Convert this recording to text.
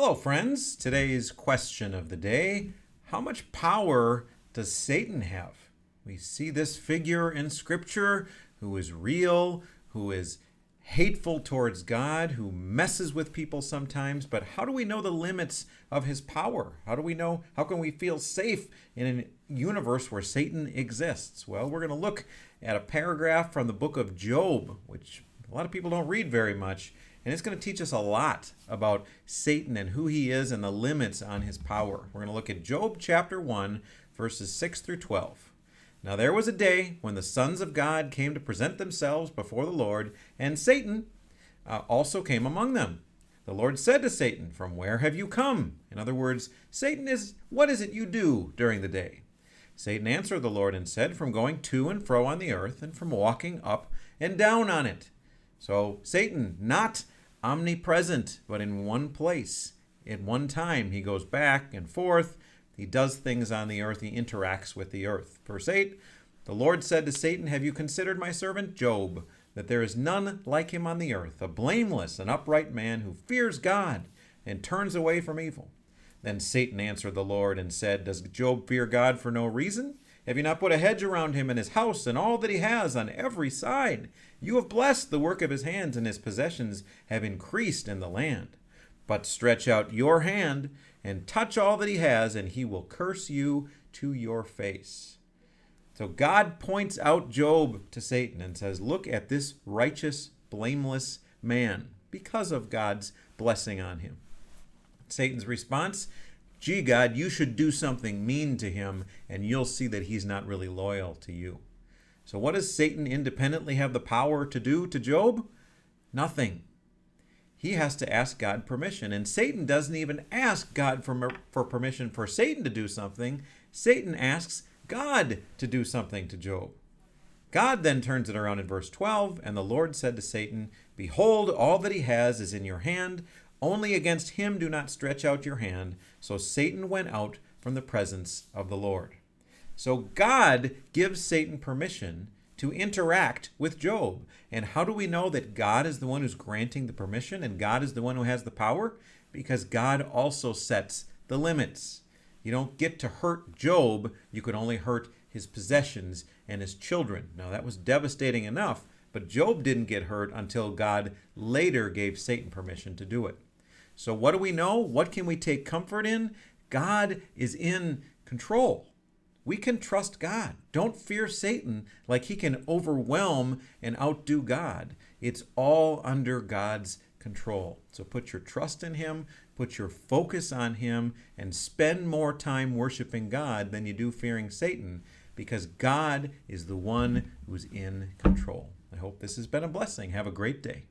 Hello, friends. Today's question of the day: how much power does Satan have? We see this figure in Scripture who is real, who is hateful towards God, who messes with people sometimes, but how do we know the limits of his power? How do we know, how can we feel safe in a universe where Satan exists? Well, we're going to look at a paragraph from the book of Job, which a lot of people don't read very much, and it's going to teach us a lot about Satan and who he is and the limits on his power. We're going to look at Job chapter 1, verses 6 through 12. Now there was a day when the sons of God came to present themselves before the Lord, and Satan also came among them. The Lord said to Satan, "From where have you come?" In other words, what is it you do during the day? Satan answered the Lord and said, "From going to and fro on the earth, and from walking up and down on it." So Satan, not omnipresent, but in one place. At one time, he goes back and forth. He does things on the earth. He interacts with the earth. Verse 8, the Lord said to Satan, "Have you considered my servant Job, that there is none like him on the earth, a blameless and upright man who fears God and turns away from evil?" Then Satan answered the Lord and said, "Does Job fear God for no reason? Have you not put a hedge around him and his house and all that he has on every side? You have blessed the work of his hands, and his possessions have increased in the land. But stretch out your hand and touch all that he has, and he will curse you to your face." So God points out Job to Satan and says, look at this righteous, blameless man because of God's blessing on him. Satan's response: "Gee, God, you should do something mean to him, and you'll see that he's not really loyal to you." So what does Satan independently have the power to do to Job? Nothing. He has to ask God permission, and Satan doesn't even ask God for permission for Satan to do something. Satan asks God to do something to Job. God then turns it around in verse 12, and the Lord said to Satan, "Behold, all that he has is in your hand. Only against him do not stretch out your hand." So Satan went out from the presence of the Lord. So God gives Satan permission to interact with Job. And how do we know that God is the one who's granting the permission and God is the one who has the power? Because God also sets the limits. You don't get to hurt Job. You could only hurt his possessions and his children. Now, that was devastating enough, but Job didn't get hurt until God later gave Satan permission to do it. So what do we know? What can we take comfort in? God is in control. We can trust God. Don't fear Satan like he can overwhelm and outdo God. It's all under God's control. So put your trust in him, put your focus on him, and spend more time worshiping God than you do fearing Satan, because God is the one who's in control. I hope this has been a blessing. Have a great day.